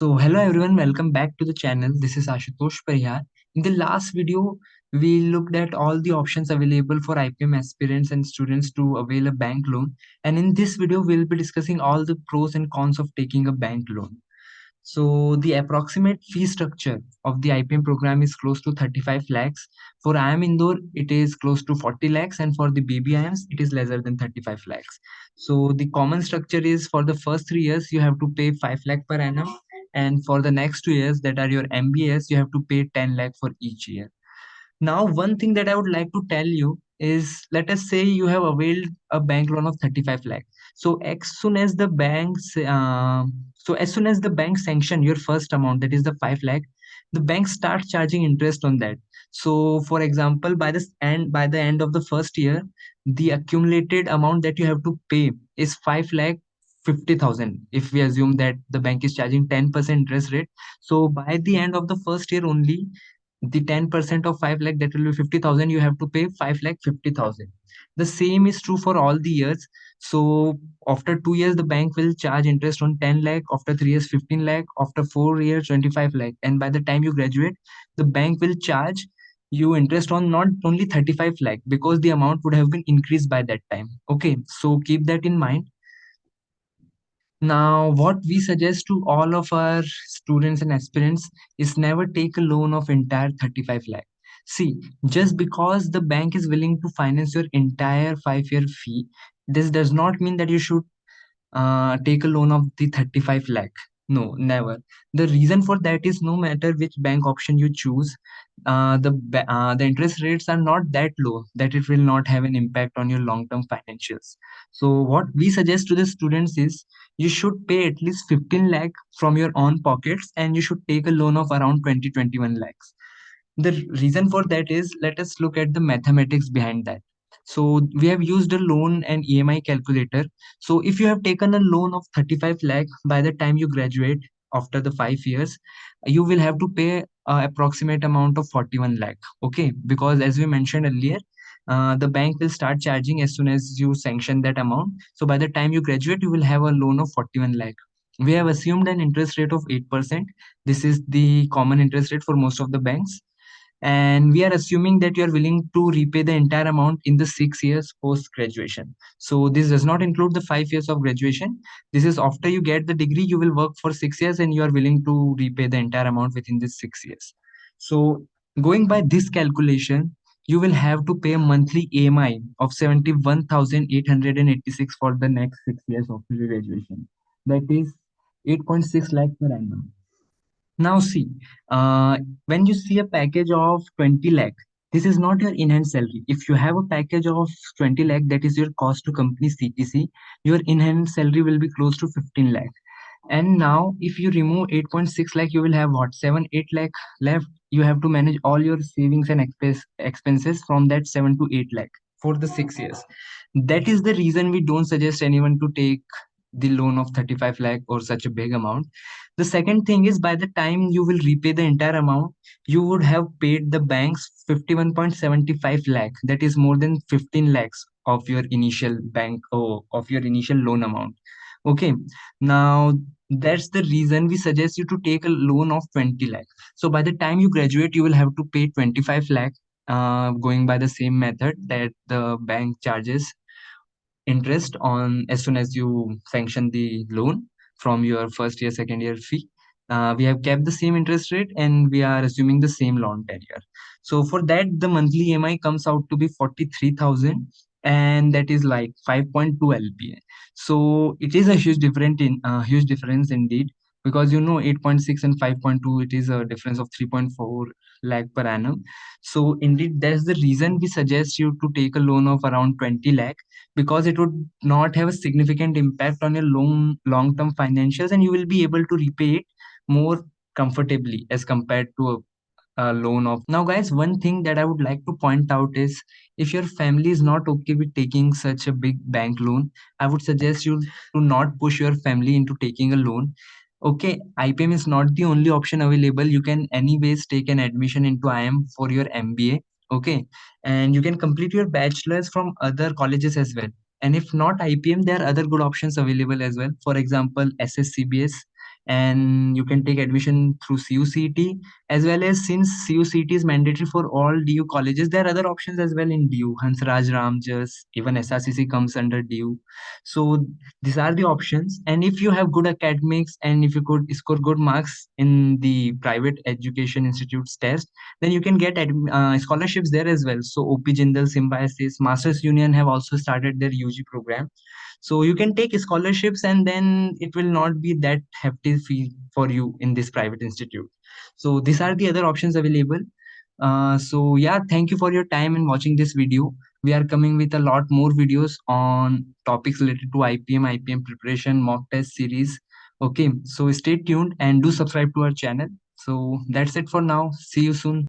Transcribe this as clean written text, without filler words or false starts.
Hello everyone, welcome back to the channel. This is Ashutosh Parihar. In the last video, we looked at all the options available for IPM aspirants and students to avail a bank loan. And in this video, we'll be discussing all the pros and cons of taking a bank loan. So the approximate fee structure of the IPM program is close to 35 lakhs. For IIM Indore, it is close to 40 lakhs, and for the BBIMs, it is lesser than 35 lakhs. So the common structure is for the first 3 years, you have to pay 5 lakh per annum, and for the next 2 years, that are your MBS, you have to pay 10 lakh for each year. Now, one thing that I would like to tell you is, let us say you have availed a bank loan of 35 lakh. So as soon as the bank sanction your first amount, that is the 5 lakh, the bank starts charging interest on that. So for example, by the end of the first year, the accumulated amount that you have to pay is 5 lakh 50,000. If we assume that the bank is charging 10% interest rate, so by the end of the first year only, the 10% of 5 lakh, that will be 50,000, you have to pay 5 lakh 50,000. The same is true for all the years. So after 2 years, the bank will charge interest on 10 lakh, after 3 years 15 lakh, after 4 years 25 lakh, and by the time you graduate, the bank will charge you interest on not only 35 lakh, because the amount would have been increased by that time. Okay, so keep that in mind. Now, what we suggest to all of our students and aspirants is never take a loan of entire 35 lakh. See, just because the bank is willing to finance your entire 5-year fee, this does not mean that you should take a loan of the 35 lakh. No, never. The reason for that is, no matter which bank option you choose, the interest rates are not that low that it will not have an impact on your long term financials. So what we suggest to the students is, you should pay at least 15 lakh from your own pockets, and you should take a loan of around 21 lakhs. The reason for that is, let us look at the mathematics behind that. So we have used a loan and EMI calculator. So if you have taken a loan of 35 lakh, by the time you graduate after the 5 years, you will have to pay approximate amount of 41 lakh. Okay, because as we mentioned earlier, the bank will start charging as soon as you sanction that amount. So by the time you graduate, you will have a loan of 41 lakh. We have assumed an interest rate of 8%. This is the common interest rate for most of the banks, and we are assuming that you are willing to repay the entire amount in the 6 years post graduation. So this does not include the 5 years of graduation. This is after you get the degree, you will work for 6 years, and you are willing to repay the entire amount within these 6 years. So going by this calculation, you will have to pay a monthly AMI of 71,886 for the next 6 years of your graduation. That is 8.6 lakh per annum. Now see, when you see a package of 20 lakh, this is not your in-hand salary. If you have a package of 20 lakh, that is your cost to company CTC, your in-hand salary will be close to 15 lakh. And now if you remove 8.6 lakh, you will have what, 7, 8 lakh left. You have to manage all your savings and expenses from that 7 to 8 lakh for the 6 years. That is the reason we don't suggest anyone to take the loan of 35 lakh or such a big amount. The second thing is, by the time you will repay the entire amount, you would have paid the banks 51.75 lakh. That is more than 15 lakhs of your initial of your initial loan amount. Okay. Now that's the reason we suggest you to take a loan of 20 lakh. So by the time you graduate, you will have to pay 25 lakh, going by the same method that the bank charges interest on as soon as you sanction the loan from your first year, second year fee. We have kept the same interest rate, and we are assuming the same loan tenure. So for that, the monthly EMI comes out to be 43,000, and that is like 5.2 LPA. So it is a huge difference indeed, because 8.6 and 5.2, it is a difference of 3.4 lakh per annum. So indeed, that's the reason we suggest you to take a loan of around 20 lakh, because it would not have a significant impact on your long term financials, and you will be able to repay it more comfortably as compared to a loan of. Now guys, one thing that I would like to point out is, if your family is not okay with taking such a big bank loan, I would suggest you to not push your family into taking a loan. Okay, IPM is not the only option available. You can anyways take an admission into IM for your MBA. Okay, and you can complete your bachelor's from other colleges as well. And if not IPM, there are other good options available as well. For example, SSCBS and you can take admission through CUCT, as well as since CUCT is mandatory for all DU colleges, there are other options as well in DU. Hansraj, Ramjas, even SRCC comes under DU. So these are the options. And if you have good academics and if you could score good marks in the private education institutes test, then you can get scholarships there as well. So OP Jindal, Symbiosis, Masters Union have also started their UG program. So you can take scholarships and then it will not be that hefty fee for you in this private institute. So these are the other options available. So yeah, thank you for your time in watching this video. We are coming with a lot more videos on topics related to IPM preparation, mock test series. Okay, so stay tuned and do subscribe to our channel. So that's it for now. See you soon.